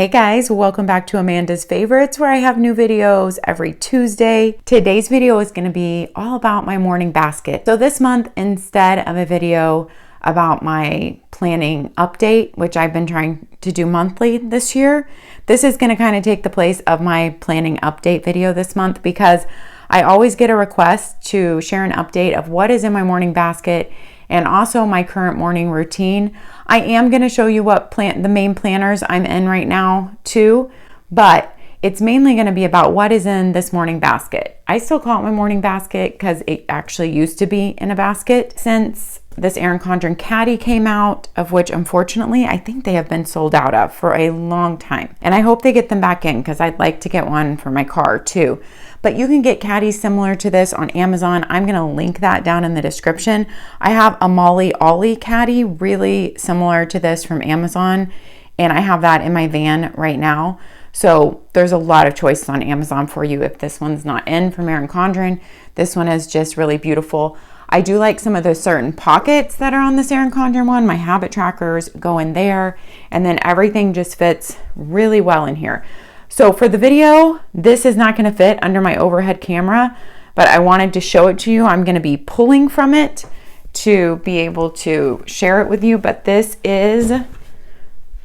Hey guys, welcome back to Amanda's Favorites, where I have new videos every Tuesday. Today's video is going to be all about my morning basket. So this month, instead of a video about my planning update, which I've been trying to do monthly this year, this is going to kind of take the place of my planning update video this month, because I always get a request to share an update of what is in my morning basket and also my current morning routine. I am going to show you what the main planners I'm in right now too, but it's mainly going to be about what is in this morning basket. I still call it my morning basket because it actually used to be in a basket since this Erin Condren Caddy came out, of which unfortunately I think they have been sold out of for a long time. And I hope they get them back in, because I'd like to get one for my car too. But you can get caddies similar to this on Amazon. I'm going to link that down in the description. I have a my.lamp caddy really similar to this from Amazon, and I have that in my van right now. So there's a lot of choices on Amazon for you if this one's not in from Erin Condren. This one is just really beautiful. I do like some of the certain pockets that are on this Erin Condren one. My habit trackers go in there, and then everything just fits really well in here. So for the video, this is not going to fit under my overhead camera, but I wanted to show it to you. I'm going to be pulling from it to be able to share it with you, but this is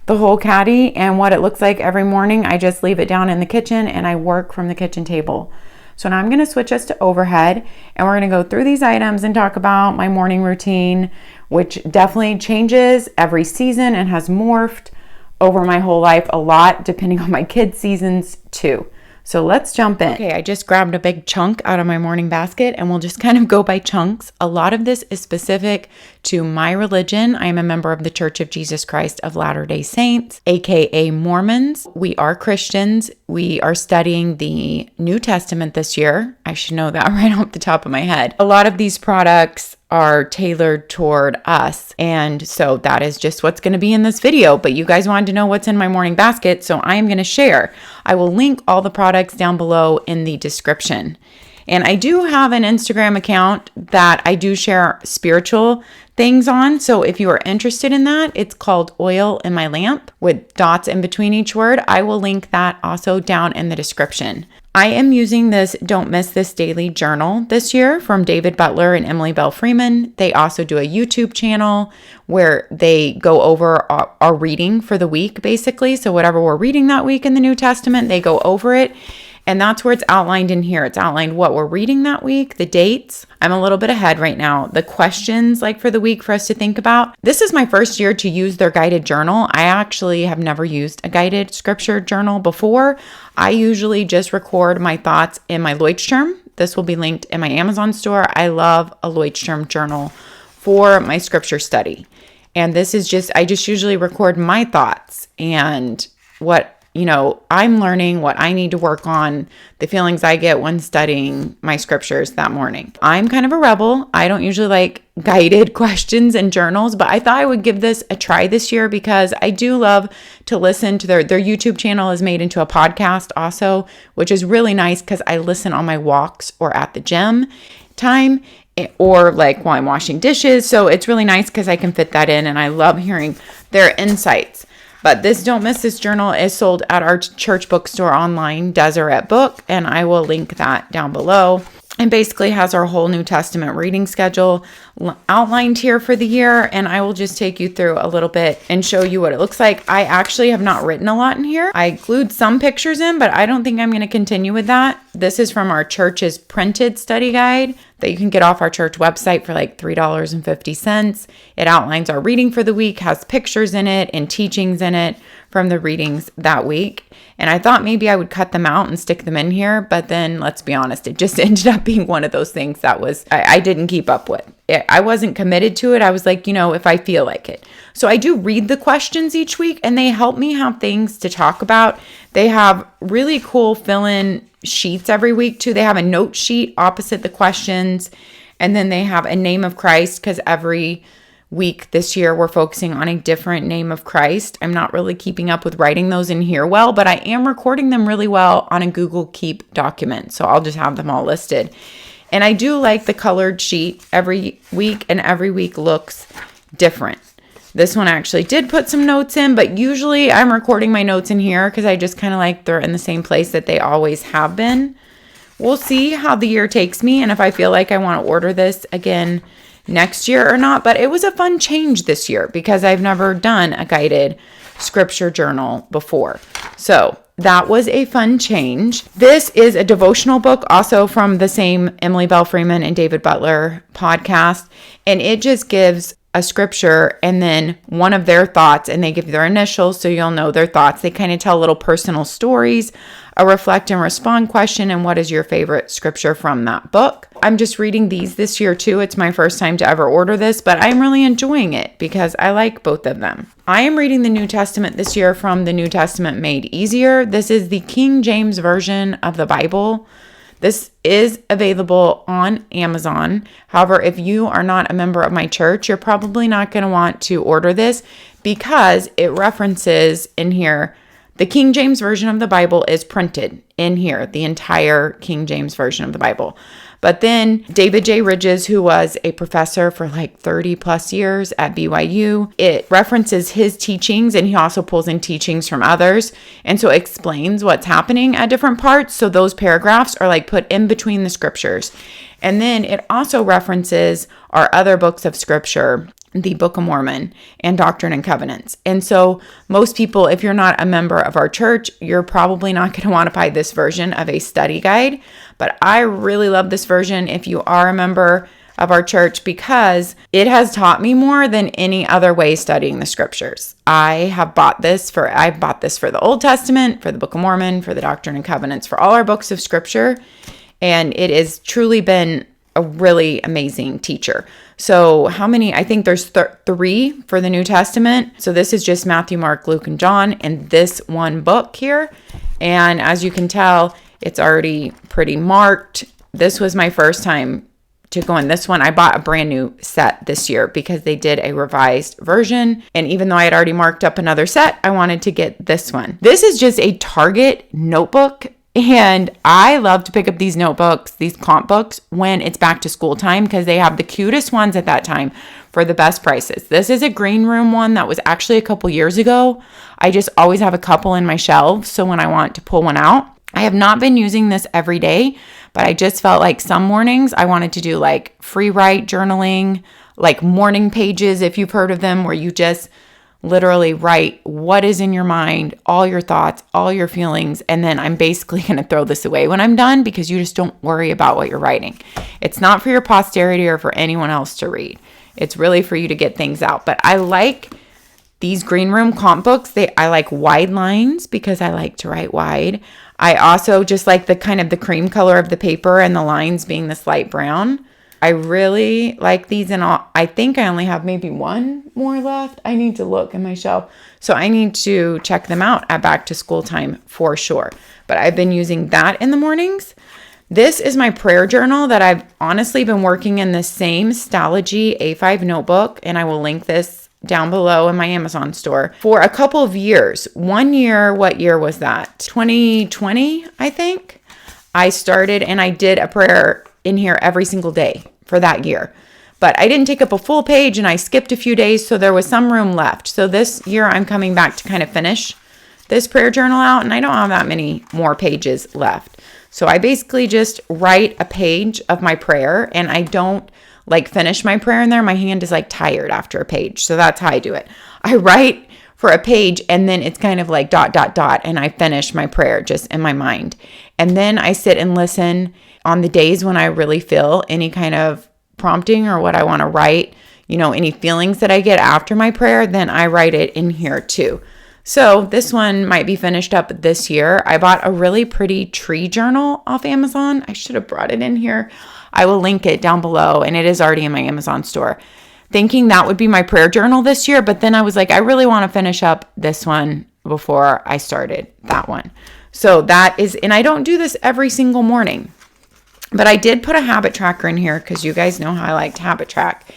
the whole caddy and what it looks like every morning. I just leave it down in the kitchen and I work from the kitchen table. So now I'm going to switch us to overhead, and we're going to go through these items and talk about my morning routine, which definitely changes every season and has morphed over my whole life a lot, depending on my kids' seasons too. So let's jump in. Okay, I just grabbed a big chunk out of my morning basket, and we'll just kind of go by chunks. A lot of this is specific to my religion. I am a member of the Church of Jesus Christ of Latter-day Saints, aka Mormons. We are Christians. We are studying the New Testament this year. I should know that right off the top of my head. A lot of these products are tailored toward us, and so that is just what's going to be in this video. But you guys wanted to know what's in my morning basket, so I am going to share. I will link all the products down below in the description. And I do have an Instagram account that I do share spiritual things on. So if you are interested in that, it's called Oil in My Lamp with dots in between each word. I will link that also down in the description. I am using this Don't Miss This Daily Journal this year from David Butler and Emily Bell Freeman. They also do a YouTube channel where they go over our reading for the week, basically. So whatever we're reading that week in the New Testament, they go over it. And that's where it's outlined in here. It's outlined what we're reading that week, the dates. I'm a little bit ahead right now. The questions like for the week for us to think about. This is my first year to use their guided journal. I actually have never used a guided scripture journal before. I usually just record my thoughts in my Leuchtturm. This will be linked in my Amazon store. I love a Leuchtturm journal for my scripture study. And this is just, I just usually record my thoughts and what I'm learning, what I need to work on, the feelings I get when studying my scriptures that morning. I'm kind of a rebel. I don't usually like guided questions and journals, but I thought I would give this a try this year because I do love to listen to their YouTube channel is made into a podcast also, which is really nice because I listen on my walks or at the gym time or like while I'm washing dishes. So it's really nice because I can fit that in, and I love hearing their insights. But this Don't Miss This journal is sold at our church bookstore online, Deseret Book, and I will link that down below. And basically has our whole New Testament reading schedule outlined here for the year. And I will just take you through a little bit and show you what it looks like. I actually have not written a lot in here. I glued some pictures in, but I don't think I'm going to continue with that. This is from our church's printed study guide that you can get off our church website for like $3.50. It outlines our reading for the week, has pictures in it and teachings in it from the readings that week. And I thought maybe I would cut them out and stick them in here, but then let's be honest, it just ended up being one of those things that I didn't keep up with. I wasn't committed to it. I was like, if I feel like it. So I do read the questions each week, and they help me have things to talk about. They have really cool fill-in sheets every week too. They have a note sheet opposite the questions, and then they have a name of Christ, because every week this year we're focusing on a different name of Christ. I'm not really keeping up with writing those in here well, but I am recording them really well on a Google Keep document. So I'll just have them all listed. And I do like the colored sheet every week, and every week looks different. This one I actually did put some notes in, but usually I'm recording my notes in here because I just kind of like they're in the same place that they always have been. We'll see how the year takes me and if I feel like I want to order this again next year or not. But it was a fun change this year because I've never done a guided scripture journal before. So that was a fun change. This is a devotional book also from the same Emily Bell Freeman and David Butler podcast. And it just gives a scripture and then one of their thoughts, and they give their initials so you'll know their thoughts. They kind of tell little personal stories, a reflect and respond question, and what is your favorite scripture from that book. I'm just reading these this year too. It's my first time to ever order this, but I'm really enjoying it because I like both of them. I am reading the New Testament this year from the New Testament Made Easier. This is the King James Version of the Bible. This is available on Amazon. However, if you are not a member of my church, you're probably not going to want to order this because it references in here. The King James Version of the Bible is printed in here, the entire King James Version of the Bible. But then David J. Ridges, who was a professor for like 30 plus years at BYU, it references his teachings and he also pulls in teachings from others. And so it explains what's happening at different parts. So those paragraphs are like put in between the scriptures. And then it also references our other books of scripture, the Book of Mormon and Doctrine and Covenants. And so most people, if you're not a member of our church, you're probably not going to want to buy this version of a study guide. But I really love this version if you are a member of our church because it has taught me more than any other way studying the scriptures. I've bought this for the Old Testament, for the Book of Mormon, for the Doctrine and Covenants, for all our books of scripture. And it has truly been a really amazing teacher. So how many? I think there's 3 for the New Testament. So this is just Matthew, Mark, Luke, and John in this one book here. And as you can tell, it's already pretty marked. This was my first time to go in this one. I bought a brand new set this year because they did a revised version. And even though I had already marked up another set, I wanted to get this one. This is just a Target notebook. And I love to pick up these notebooks, these comp books, when it's back to school time because they have the cutest ones at that time for the best prices. This is a green room one that was actually a couple years ago. I just always have a couple in my shelves. So when I want to pull one out, I have not been using this every day, but I just felt like some mornings I wanted to do like free write journaling, like morning pages, if you've heard of them, where you just literally write what is in your mind, all your thoughts, all your feelings, and then I'm basically going to throw this away when I'm done because you just don't worry about what you're writing. It's not for your posterity or for anyone else to read. It's really for you to get things out. But I like these green room comp books. I like wide lines because I like to write wide. I also just like the kind of the cream color of the paper and the lines being this light brown. I really like these, and I think I only have maybe one more left. I need to look in my shelf. So I need to check them out at back to school time for sure. But I've been using that in the mornings. This is my prayer journal that I've honestly been working in the same Stalogy A5 notebook, and I will link this down below in my Amazon store for a couple of years. One year, what year was that? 2020, I think. I started and I did a prayer in here every single day for that year. But I didn't take up a full page and I skipped a few days, so there was some room left. So this year I'm coming back to kind of finish this prayer journal out, and I don't have that many more pages left. So I basically just write a page of my prayer, and I don't like finish my prayer in there. My hand is like tired after a page. So that's how I do it. I write for a page and then it's kind of like ... and I finish my prayer just in my mind. And then I sit and listen on the days when I really feel any kind of prompting or what I want to write, any feelings that I get after my prayer, then I write it in here too. So this one might be finished up this year. I bought a really pretty tree journal off Amazon. I should have brought it in here. I will link it down below, and it is already in my Amazon store. Thinking that would be my prayer journal this year, but then I was like, I really want to finish up this one before I started that one. So that is, and I don't do this every single morning, but I did put a habit tracker in here because you guys know how I like to habit track.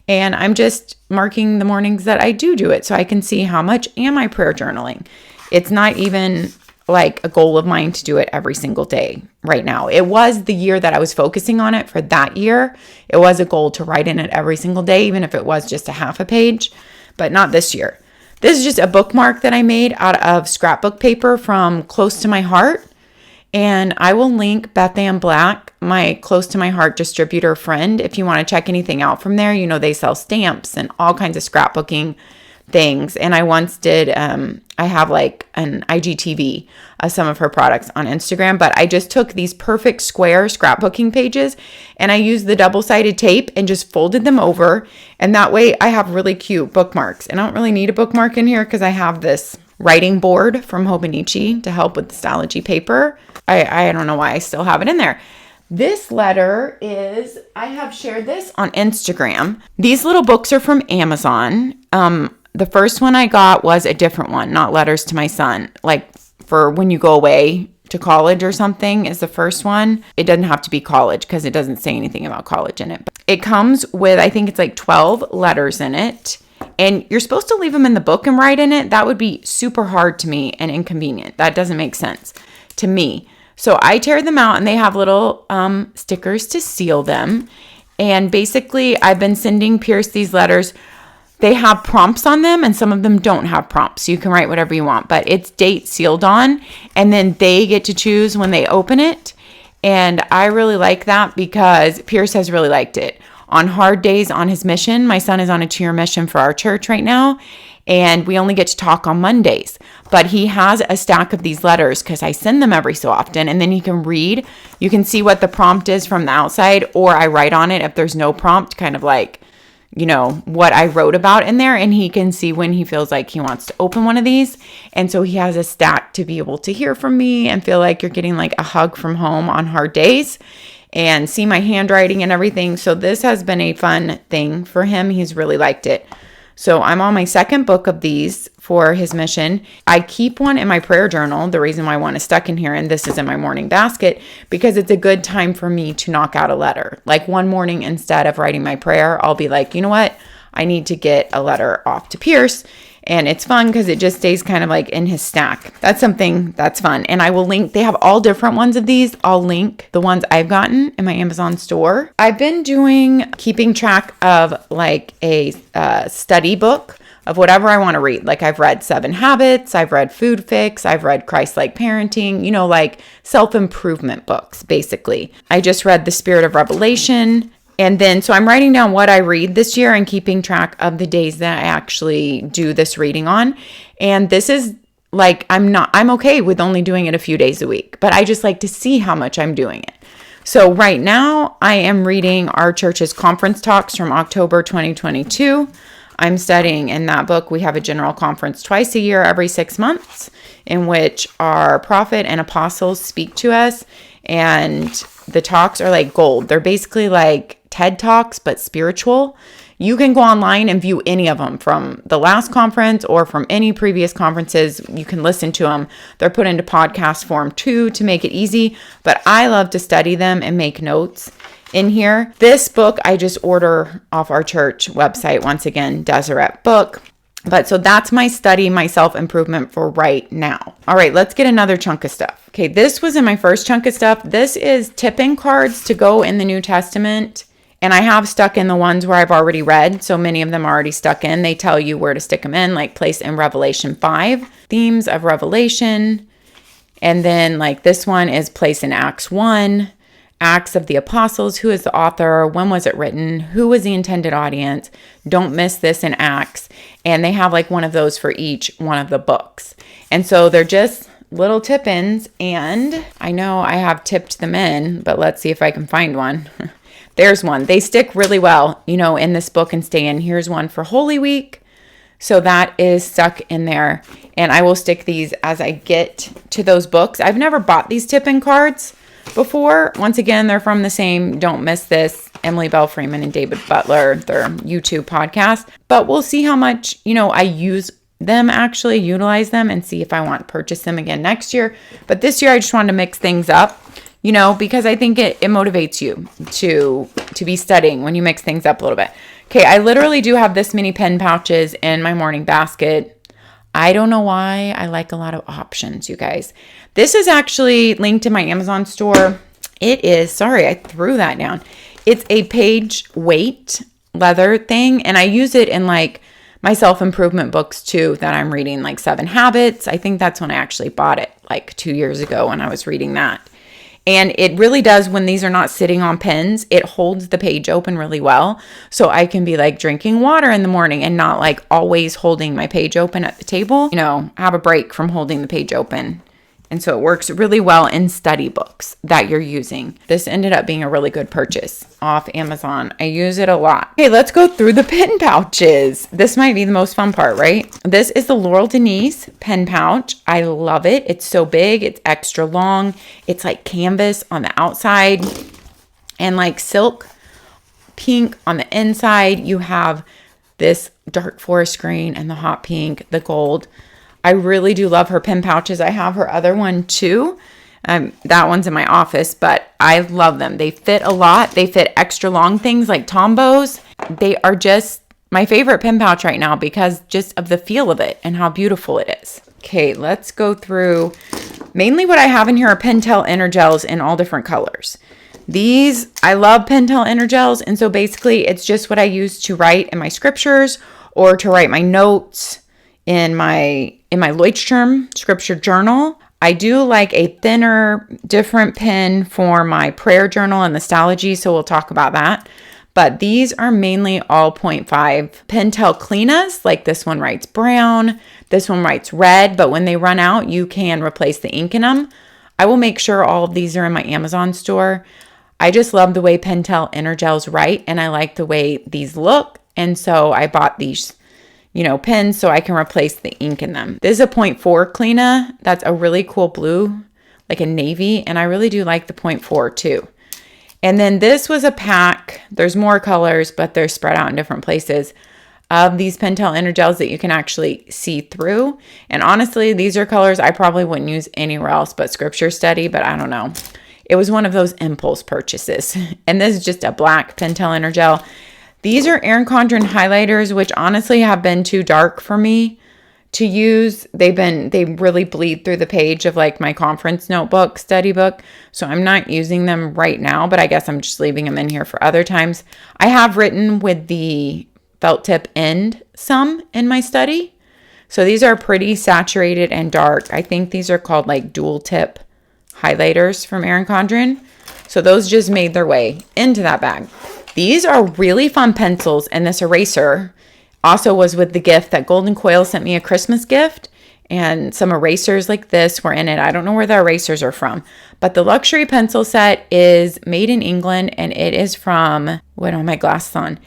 And I'm just marking the mornings that I do it so I can see how much am I prayer journaling. It's not even like a goal of mine to do it every single day right now. It was the year that I was focusing on it for that year. It was a goal to write in it every single day, even if it was just a half a page. but not this year. This is just a bookmark that I made out of scrapbook paper from Close to My Heart. And I will link Beth Ann Black, my Close to My Heart distributor friend, if you want to check anything out from there. You know, they sell stamps and all kinds of scrapbooking things. And I once did, I have like an IGTV of some of her products on Instagram, but I just took these perfect square scrapbooking pages and I used the double-sided tape and just folded them over. And that way I have really cute bookmarks. And I don't really need a bookmark in here because I have this writing board from Hobonichi to help with the Stalogy paper. I don't know why I still have it in there. This letter is, I have shared this on Instagram. These little books are from Amazon. The first one I got was a different one, not Letters to My Son. Like for when you go away to college or something is the first one. It doesn't have to be college because it doesn't say anything about college in it. But it comes with, I think it's like 12 letters in it. And you're supposed to leave them in the book and write in it. That would be super hard to me and inconvenient. That doesn't make sense to me. So I tear them out and they have little stickers to seal them. And basically I've been sending Pierce these letters. They have prompts on them and some of them don't have prompts. So you can write whatever you want, but it's date sealed on. And then they get to choose when they open it. And I really like that because Pierce has really liked it. On hard days on his mission, my son is on a 2-year mission for our church right now. And we only get to talk on Mondays. But he has a stack of these letters because I send them every so often. And then he can read. You can see what the prompt is from the outside. Or I write on it if there's no prompt, kind of like, you know, what I wrote about in there. And he can see when he feels like he wants to open one of these. And so he has a stack to be able to hear from me and feel like you're getting like a hug from home on hard days. And see my handwriting and everything. So this has been a fun thing for him. He's really liked it. So I'm on my second book of these for his mission. I keep one in my prayer journal. The reason why one is stuck in here and this is in my morning basket, because it's a good time for me to knock out a letter. Like one morning, instead of writing my prayer, I'll be like, you know what? I need to get a letter off to Pierce. And it's fun because it just stays kind of like in his stack. That's something that's fun. And I will link, they have all different ones of these. I'll link the ones I've gotten in my Amazon store. I've been keeping track of like a study book of whatever I want to read. Like I've read 7 Habits, I've read Food Fix, I've read Christ-like Parenting, you know, like self-improvement books, basically. I just read The Spirit of Revelation. And then, so I'm writing down what I read this year and keeping track of the days that I actually do this reading on. And this is like, I'm okay with only doing it a few days a week, but I just like to see how much I'm doing it. So right now I am reading our church's conference talks from October 2022. I'm studying in that book. We have a general conference twice a year, every 6 months, in which our prophet and apostles speak to us. And the talks are like gold. They're basically like TED Talks, but spiritual. You can go online and view any of them from the last conference or from any previous conferences. You can listen to them. They're put into podcast form too to make it easy, but I love to study them and make notes in here. This book I just order off our church website. Once again, Deseret Book. But so that's my study, my self-improvement for right now. All right, let's get another chunk of stuff. Okay, this was in my first chunk of stuff. This is tip-in cards to go in the New Testament. And I have stuck in the ones where I've already read. So many of them are already stuck in. They tell you where to stick them in, like place in Revelation 5, themes of Revelation. And then like this one is place in Acts 1, Acts of the Apostles. Who is the author? When was it written? Who was the intended audience? Don't miss this in Acts. And they have like one of those for each one of the books. And so they're just little tip-ins. And I know I have tipped them in, but let's see if I can find one. There's one. They stick really well, you know, in this book and stay in. Here's one for Holy Week. So that is stuck in there. And I will stick these as I get to those books. I've never bought these tip-in cards before. Once again, they're from the same Don't Miss This, Emily Bell Freeman and David Butler, their YouTube podcast. But we'll see how much, you know, I use them, actually utilize them, and see if I want to purchase them again next year. But this year I just wanted to mix things up, you know, because I think it motivates you to be studying when you mix things up a little bit. Okay, I literally do have this many pen pouches in my morning basket. I don't know why. I like a lot of options, you guys. This is actually linked in my Amazon store. It is, sorry, I threw that down. It's a page weight leather thing, and I use it in like my self-improvement books too that I'm reading, like 7 Habits. I think that's when I actually bought it, like 2 years ago when I was reading that. And it really does, when these are not sitting on pins, it holds the page open really well. So I can be like drinking water in the morning and not like always holding my page open at the table. You know, have a break from holding the page open. And so it works really well in study books that you're using. This ended up being a really good purchase off Amazon. I use it a lot. Okay, let's go through the pen pouches. This might be the most fun part, right? This is the Laurel Denise pen pouch. I love it. It's so big. It's extra long. It's like canvas on the outside and like silk pink on the inside. You have this dark forest green and the hot pink, the gold. I really do love her pen pouches. I have her other one too. That one's in my office, but I love them. They fit a lot. They fit extra long things like Tombows. They are just my favorite pen pouch right now because just of the feel of it and how beautiful it is. Okay, let's go through. Mainly what I have in here are Pentel Energels in all different colors. These, I love Pentel Energels, and so basically it's just what I use to write in my scriptures or to write my notes in my Leuchtturm scripture journal. I do like a thinner, different pen for my prayer journal and the Anthropologie, so we'll talk about that. But these are mainly all 0.5 Pentel Cleanas. Like this one writes brown, this one writes red, but when they run out, you can replace the ink in them. I will make sure all of these are in my Amazon store. I just love the way Pentel Energels write, and I like the way these look, and so I bought these pens so I can replace the ink in them. This is a 0.4 Cleana. That's a really cool blue, like a navy, and I really do like the 0.4 too. And then this was a pack. There's more colors, but they're spread out in different places of these Pentel Energels that you can actually see through. And honestly, these are colors I probably wouldn't use anywhere else but scripture study, but I don't know. It was one of those impulse purchases. And this is just a black Pentel Energel. These are Erin Condren highlighters, which honestly have been too dark for me to use. They really bleed through the page of like my conference notebook, study book. So I'm not using them right now, but I guess I'm just leaving them in here for other times. I have written with the felt tip end some in my study. So these are pretty saturated and dark. I think these are called like dual tip highlighters from Erin Condren. So those just made their way into that bag. These are really fun pencils, and this eraser also was with the gift that Golden Coil sent me a Christmas gift, and some erasers like this were in it. I don't know where the erasers are from, but the luxury pencil set is made in England, and it is from, what are my glasses on?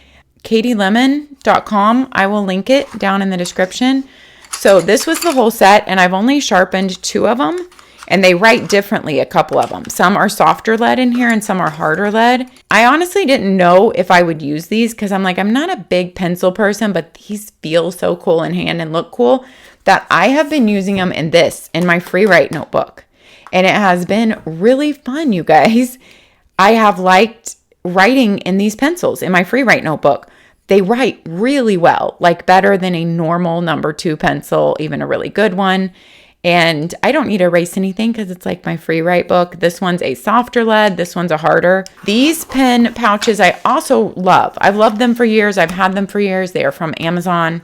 CaddyLemon.com. I will link it down in the description. So this was the whole set, and I've only sharpened 2 of them. And they write differently, a couple of them. Some are softer lead in here and some are harder lead. I honestly didn't know if I would use these because I'm not a big pencil person, but these feel so cool in hand and look cool that I have been using them in my free write notebook. And it has been really fun, you guys. I have liked writing in these pencils in my free write notebook. They write really well, like better than a normal number 2 pencil, even a really good one. And I don't need to erase anything because it's like my free write book. This one's a softer lead. This one's a harder. These pen pouches I also love. I've loved them for years. I've had them for years. They are from Amazon.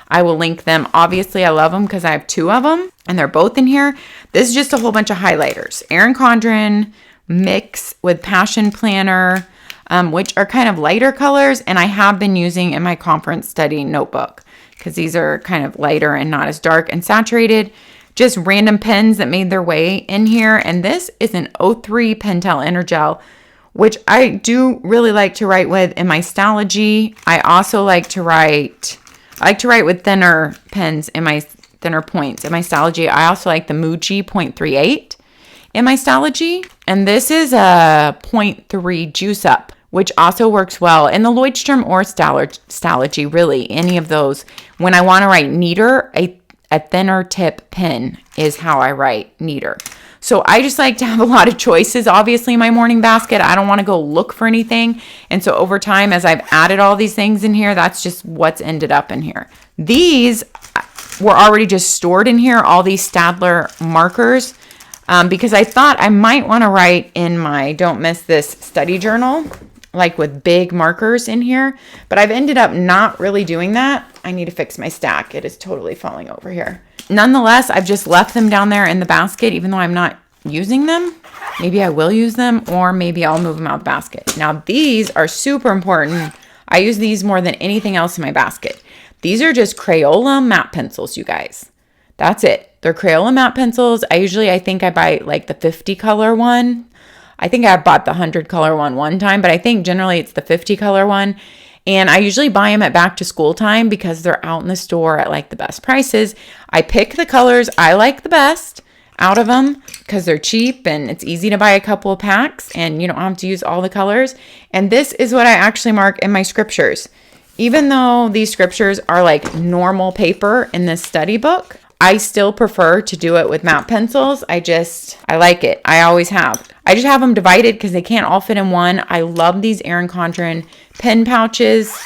I will link them. Obviously, I love them because I have 2 of them and they're both in here. This is just a whole bunch of highlighters. Erin Condren mix with Passion Planner, which are kind of lighter colors. And I have been using in my conference study notebook because these are kind of lighter and not as dark and saturated. Just random pens that made their way in here. And this is an 03 Pentel Energel, which I do really like to write with in my Anthropologie. I also like to write with thinner pens in my thinner points in my Anthropologie. I also like the Muji 0.38 in my Anthropologie. And this is a 0.3 Juice Up, which also works well in the Leuchtturm or Anthropologie, really, any of those. When I want to write neater, a thinner tip pen is how I write neater. So I just like to have a lot of choices, obviously, in my morning basket. I don't want to go look for anything. And so over time, as I've added all these things in here, that's just what's ended up in here. These were already just stored in here, all these Staedtler markers, because I thought I might want to write in my Don't Miss This study journal. like with big markers in here, but I've ended up not really doing that. I need to fix my stack. It is totally falling over here. Nonetheless, I've just left them down there in the basket, even though I'm not using them. Maybe I will use them, or maybe I'll move them out the basket. Now, these are super important. I use these more than anything else in my basket. These are just Crayola matte pencils, you guys. That's it. They're Crayola matte pencils. I think I buy like the 50 color one. I think I bought the 100 color one time, but I think generally it's the 50 color one. And I usually buy them at back to school time because they're out in the store at like the best prices. I pick the colors I like the best out of them because they're cheap and it's easy to buy a couple of packs and you don't have to use all the colors. And this is what I actually mark in my scriptures. Even though these scriptures are like normal paper in this study book, I still prefer to do it with matte pencils. I like it. I always have. I just have them divided because they can't all fit in one. I love these Erin Condren pen pouches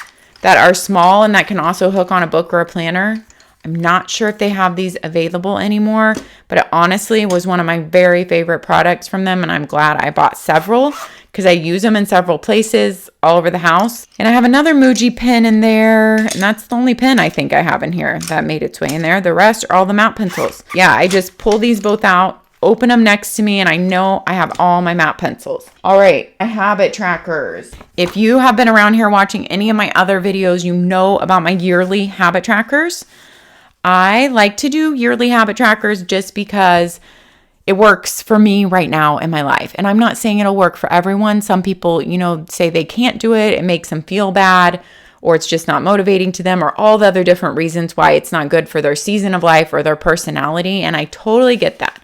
that are small and that can also hook on a book or a planner. I'm not sure if they have these available anymore, but it honestly was one of my very favorite products from them, and I'm glad I bought several because I use them in several places all over the house. And I have another Muji pen in there, and that's the only pen I think I have in here that made its way in there. The rest are all the matte pencils. Yeah, I just pull these both out, open them next to me, and I know I have all my matte pencils. All right, my habit trackers. If you have been around here watching any of my other videos, you know about my yearly habit trackers. I like to do yearly habit trackers just because it works for me right now in my life. And I'm not saying it'll work for everyone. Some people, say they can't do it. It makes them feel bad, or it's just not motivating to them, or all the other different reasons why it's not good for their season of life or their personality. And I totally get that.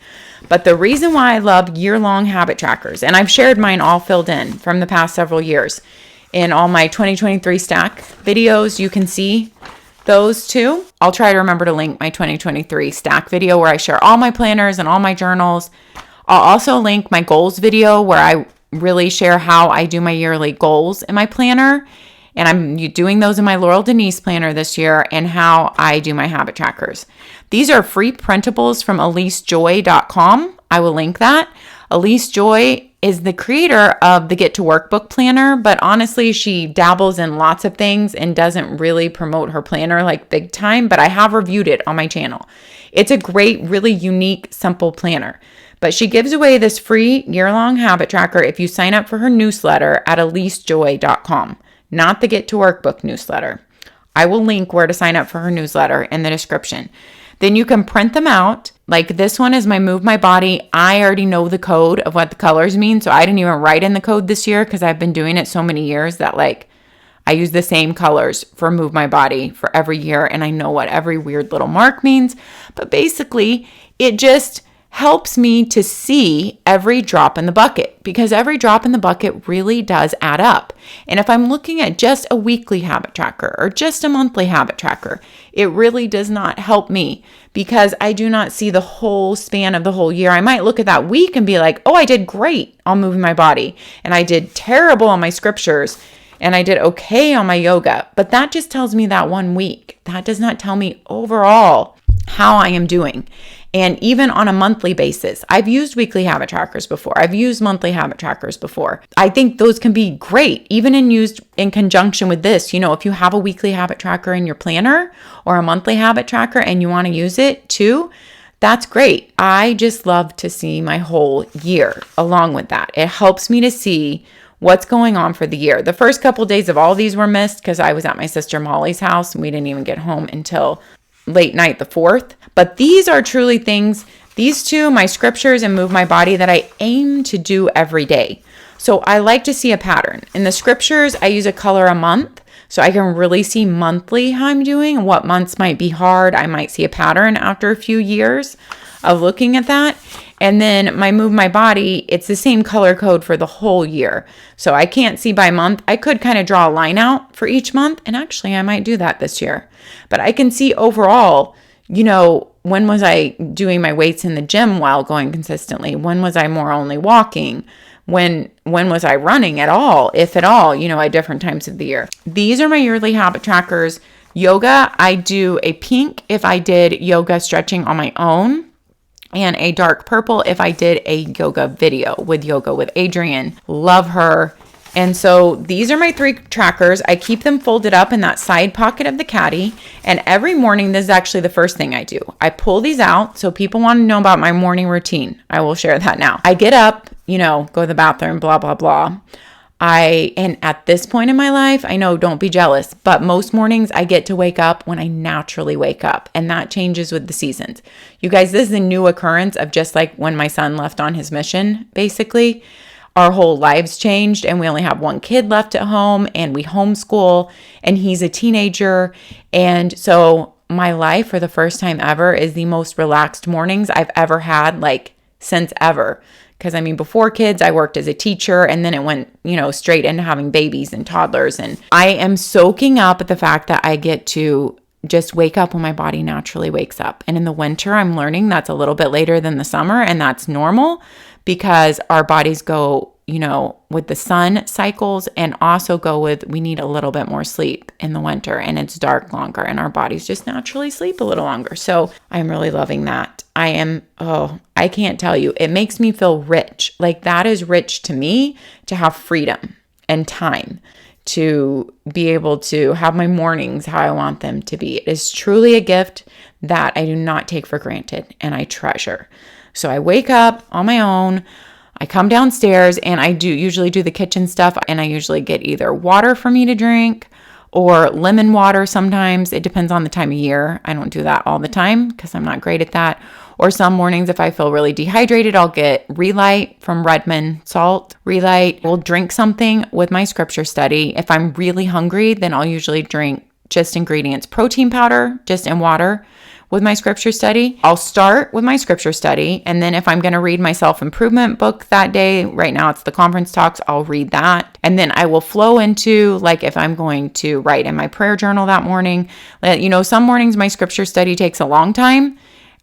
But the reason why I love year-long habit trackers, and I've shared mine all filled in from the past several years in all my 2023 stack videos, you can see those too. I'll try to remember to link my 2023 stack video where I share all my planners and all my journals. I'll also link my goals video where I really share how I do my yearly goals in my planner. And I'm doing those in my Laurel Denise planner this year, and how I do my habit trackers. These are free printables from ELISEjoy.com. I will link that. Elise Joy is the creator of the Get to Work book planner, but honestly, she dabbles in lots of things and doesn't really promote her planner like big time, but I have reviewed it on my channel. It's a great, really unique, simple planner. But she gives away this free year-long habit tracker if you sign up for her newsletter at ELISEjoy.com. Not the Get to Work book newsletter. I will link where to sign up for her newsletter in the description. Then you can print them out. Like this one is my Move My Body. I already know the code of what the colors mean, so I didn't even write in the code this year because I've been doing it so many years that I use the same colors for Move My Body for every year, and I know what every weird little mark means. But basically, it just helps me to see every drop in the bucket, because every drop in the bucket really does add up. And if I'm looking at just a weekly habit tracker or just a monthly habit tracker, it really does not help me because I do not see the whole span of the whole year. I might look at that week and be like, oh, I did great on Moving My Body, and I did terrible on my scriptures, and I did okay on my yoga. But that just tells me that one week. That does not tell me overall how I am doing. And even on a monthly basis, I've used weekly habit trackers before. I've used monthly habit trackers before. I think those can be great, even used in conjunction with this. If you have a weekly habit tracker in your planner or a monthly habit tracker and you want to use it too, that's great. I just love to see my whole year along with that. It helps me to see what's going on for the year. The first couple of days of all these were missed because I was at my sister Molly's house and we didn't even get home until late night the 4th. But these are truly things, these two, my scriptures and Move My Body, that I aim to do every day. So I like to see a pattern. In the scriptures, I use a color a month so I can really see monthly how I'm doing and what months might be hard. I might see a pattern after a few years of looking at that. And then my Move My Body, it's the same color code for the whole year. So I can't see by month. I could kind of draw a line out for each month. And actually, I might do that this year. But I can see overall, when was I doing my weights in the gym while going consistently? When was I more only walking? When was I running at all, if at all, at different times of the year? These are my yearly habit trackers. Yoga, I do a pink if I did yoga stretching on my own, and a dark purple if I did a yoga video with Yoga with Adrienne. Love her. And so these are my 3 trackers. I keep them folded up in that side pocket of the Caddy. And every morning, this is actually the first thing I do. I pull these out. So people want to know about my morning routine. I will share that now. I get up, go to the bathroom, blah, blah, blah. And at this point in my life, I know, don't be jealous, but most mornings I get to wake up when I naturally wake up, and that changes with the seasons. You guys, this is a new occurrence of just like when my son left on his mission, basically. Our whole lives changed, and we only have 1 kid left at home, and we homeschool, and he's a teenager. And so my life for the first time ever is the most relaxed mornings I've ever had, like since ever. Because before kids, I worked as a teacher, and then it went, straight into having babies and toddlers. And I am soaking up at the fact that I get to just wake up when my body naturally wakes up. And in the winter, I'm learning that's a little bit later than the summer, and that's normal because our bodies go, with the sun cycles, and also we need a little bit more sleep in the winter, and it's dark longer, and our bodies just naturally sleep a little longer. So I'm really loving that. I can't tell you. It makes me feel rich. Like that is rich to me, to have freedom and time to be able to have my mornings how I want them to be. It is truly a gift that I do not take for granted, and I treasure. So I wake up on my own. I come downstairs, and I usually do the kitchen stuff, and I usually get either water for me to drink or lemon water sometimes. It depends on the time of year. I don't do that all the time because I'm not great at that. Or some mornings, if I feel really dehydrated, I'll get Relight from Redmond Salt. Relight will drink something with my scripture study. If I'm really hungry, then I'll usually drink just ingredients, protein powder, just in water with my scripture study. I'll start with my scripture study. And then if I'm going to read my self-improvement book that day, right now it's the conference talks, I'll read that. And then I will flow into, like, if I'm going to write in my prayer journal that morning, some mornings my scripture study takes a long time.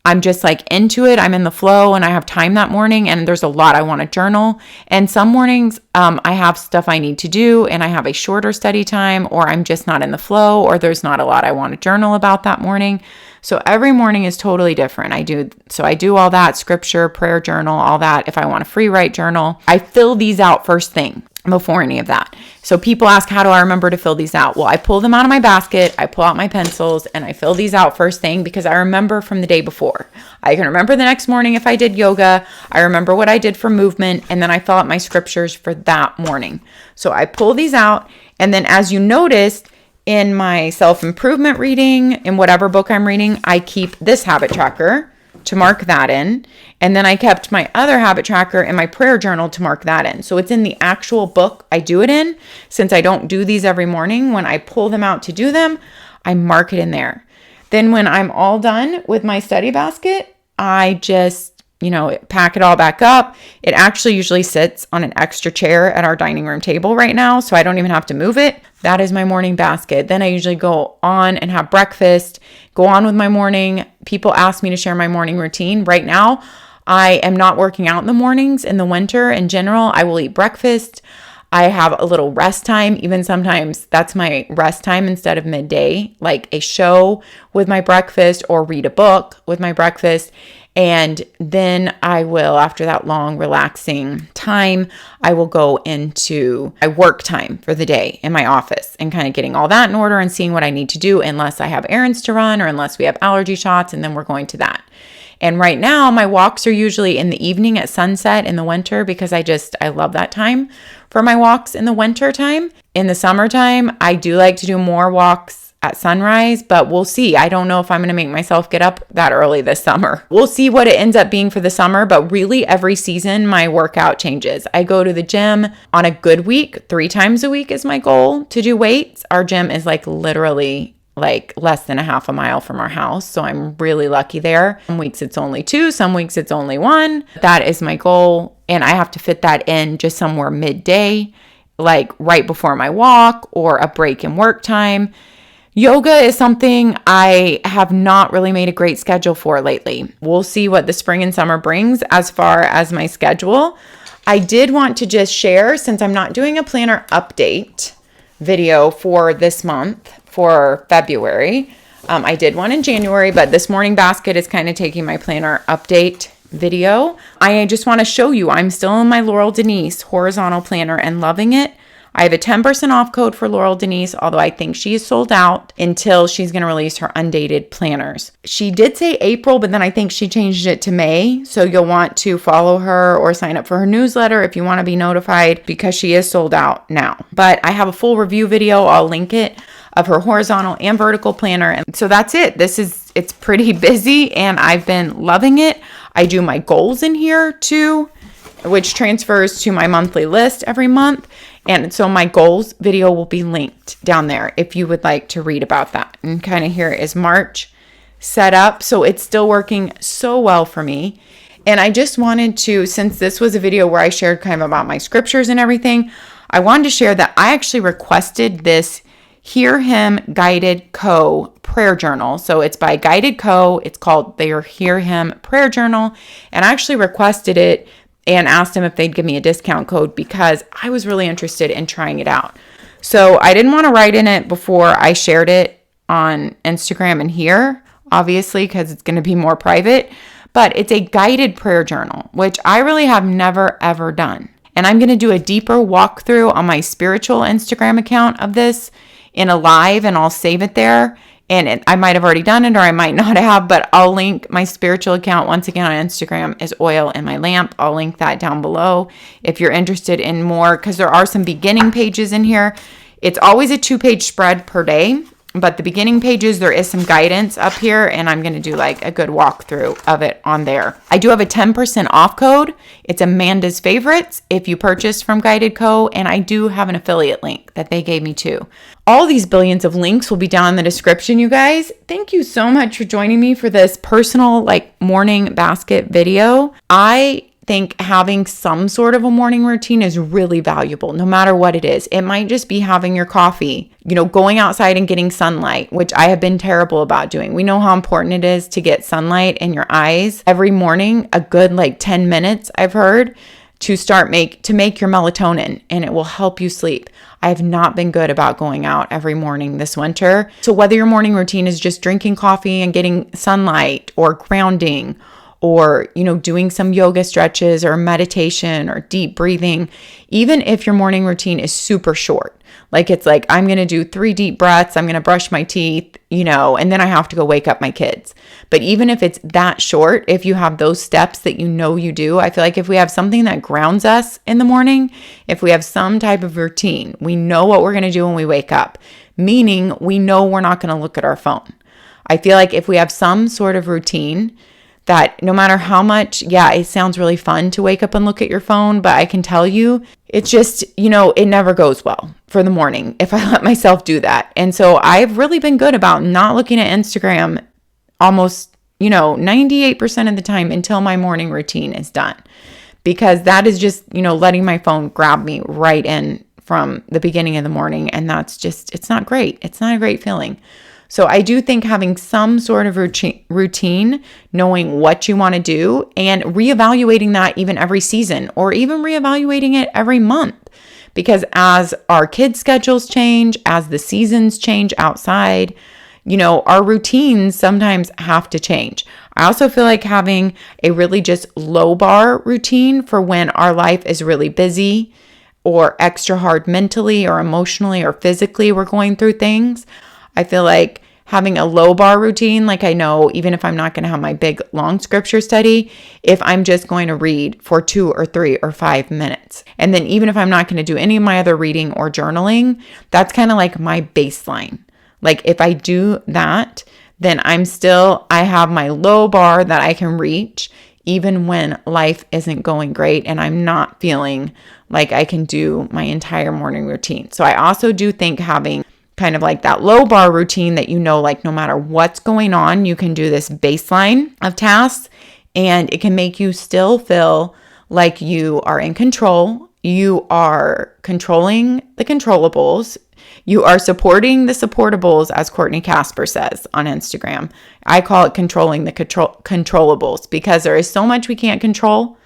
I'm just like into it. I'm in the flow, and I have time that morning, and there's a lot I want to journal. And some mornings I have stuff I need to do, and I have a shorter study time, or I'm just not in the flow, or there's not a lot I want to journal about that morning. So every morning is totally different. I do all that, scripture, prayer journal, all that. If I want a free write journal, I fill these out first thing before any of that. So people ask, how do I remember to fill these out? Well, I pull them out of my basket, I pull out my pencils, and I fill these out first thing because I remember from the day before. I can remember the next morning if I did yoga, I remember what I did for movement, and then I fill out my scriptures for that morning. So I pull these out, and then as you noticed, in my self-improvement reading, in whatever book I'm reading, I keep this habit tracker to mark that in. And then I kept my other habit tracker in my prayer journal to mark that in. So it's in the actual book I do it in. Since I don't do these every morning, when I pull them out to do them, I mark it in there. Then when I'm all done with my study basket, I just pack it all back up. It actually usually sits on an extra chair at our dining room table right now, so I don't even have to move it. That is my morning basket. Then I usually go on and have breakfast, go on with my morning. People ask me to share my morning routine. Right now, I am not working out in the mornings. In the winter, in general, I will eat breakfast. I have a little rest time. Even sometimes that's my rest time instead of midday, like a show with my breakfast or read a book with my breakfast. And then I will, after that long relaxing time, I will go into my work time for the day in my office and kind of getting all that in order and seeing what I need to do unless I have errands to run or unless we have allergy shots, and then we're going to that. And right now my walks are usually in the evening at sunset in the winter because I love that time for my walks in the winter time. In the summertime, I do like to do more walks at sunrise, but we'll see. I don't know if I'm going to make myself get up that early this summer. We'll see what it ends up being for the summer, but really every season my workout changes. I go to the gym on a good week, 3 times a week is my goal to do weights. Our gym is literally less than a half a mile from our house, so I'm really lucky there. Some weeks it's only 2, some weeks it's only 1. That is my goal, and I have to fit that in just somewhere midday, like right before my walk or a break in work time. Yoga is something I have not really made a great schedule for lately. We'll see what the spring and summer brings as far as my schedule. I did want to just share, since I'm not doing a planner update video for this month, for February. I did one in January, but this morning basket is kind of taking my planner update video. I just want to show you I'm still in my Laurel Denise horizontal planner and loving it. I have a 10% off code for Laurel Denise, although I think she is sold out until she's going to release her undated planners. She did say April, but then I think she changed it to May. So you'll want to follow her or sign up for her newsletter if you want to be notified, because she is sold out now. But I have a full review video, I'll link it, of her horizontal and vertical planner. And so that's it. It's pretty busy and I've been loving it. I do my goals in here too, which transfers to my monthly list every month. And so my goals video will be linked down there if you would like to read about that. And kind of here is March set up. So it's still working so well for me. And I just wanted to, since this was a video where I shared kind of about my scriptures and everything, I wanted to share that I actually requested this Hear Him Guided Co. prayer journal. So it's by Guided Co. It's called their Hear Him prayer journal. And I actually requested it and asked them if they'd give me a discount code because I was really interested in trying it out. So I didn't want to write in it before I shared it on Instagram and here, obviously, because it's going to be more private. But it's a guided prayer journal, which I really have never, ever done. And I'm going to do a deeper walkthrough on my spiritual Instagram account of this in a live, and I'll save it there. And I might have already done it or I might not have, but I'll link my spiritual account once again on Instagram is oil and my lamp. I'll link that down below if you're interested in more, because there are some beginning pages in here. It's always a 2-page spread per day, but the beginning pages, there is some guidance up here, and I'm going to do like a good walkthrough of it on there. I do have a 10% off code. It's Amandasfavorites if you purchase from Guided Co. And I do have an affiliate link that they gave me too. All these billions of links will be down in the description, you guys. Thank you so much for joining me for this personal morning basket video. I think having some sort of a morning routine is really valuable, no matter what it is. It might just be having your coffee, going outside and getting sunlight, which I have been terrible about doing. We know how important it is to get sunlight in your eyes every morning, a good 10 minutes, I've heard, to make your melatonin, and it will help you sleep. I have not been good about going out every morning this winter. So whether your morning routine is just drinking coffee and getting sunlight or grounding, or, doing some yoga stretches or meditation or deep breathing, even if your morning routine is super short, I'm going to do 3 deep breaths, I'm going to brush my teeth, and then I have to go wake up my kids. But even if it's that short, if you have those steps that you do, I feel like if we have something that grounds us in the morning, if we have some type of routine, we know what we're going to do when we wake up, meaning we know we're not going to look at our phone. I feel like if we have some sort of routine, that no matter how much, it sounds really fun to wake up and look at your phone, but I can tell you, it's just, it never goes well for the morning if I let myself do that. And so I've really been good about not looking at Instagram almost, 98% of the time until my morning routine is done, because that is just, letting my phone grab me right in from the beginning of the morning. And that's just, it's not great. It's not a great feeling. So I do think having some sort of routine, knowing what you want to do, and reevaluating that even every season, or even reevaluating it every month. Because as our kids' schedules change, as the seasons change outside, our routines sometimes have to change. I also feel like having a really just low bar routine for when our life is really busy or extra hard mentally or emotionally or physically, we're going through things. I feel like having a low bar routine, I know even if I'm not going to have my big long scripture study, if I'm just going to read for 2 or 3 or 5 minutes. And then even if I'm not going to do any of my other reading or journaling, that's kind of like my baseline. If I do that, then I have my low bar that I can reach even when life isn't going great and I'm not feeling like I can do my entire morning routine. So I also do think having kind of that low bar routine that no matter what's going on, you can do this baseline of tasks, and it can make you still feel like you are in control. You are controlling the controllables. You are supporting the supportables, as Courtney Casper says on Instagram. I call it controlling the controllables, because there is so much we can't control,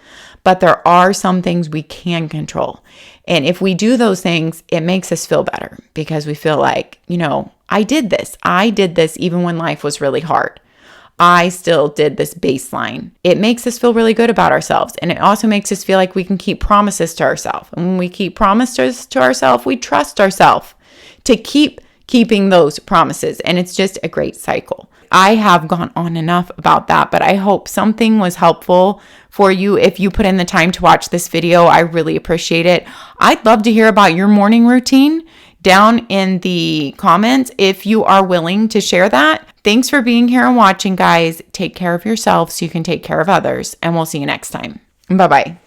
but there are some things we can control. And if we do those things, it makes us feel better, because we feel like, I did this. I did this even when life was really hard. I still did this baseline. It makes us feel really good about ourselves. And it also makes us feel like we can keep promises to ourselves. And when we keep promises to ourselves, we trust ourselves to keep keeping those promises. And it's just a great cycle. I have gone on enough about that, but I hope something was helpful for you. If you put in the time to watch this video, I really appreciate it. I'd love to hear about your morning routine down in the comments if you are willing to share that. Thanks for being here and watching, guys. Take care of yourself so you can take care of others, and we'll see you next time. Bye-bye.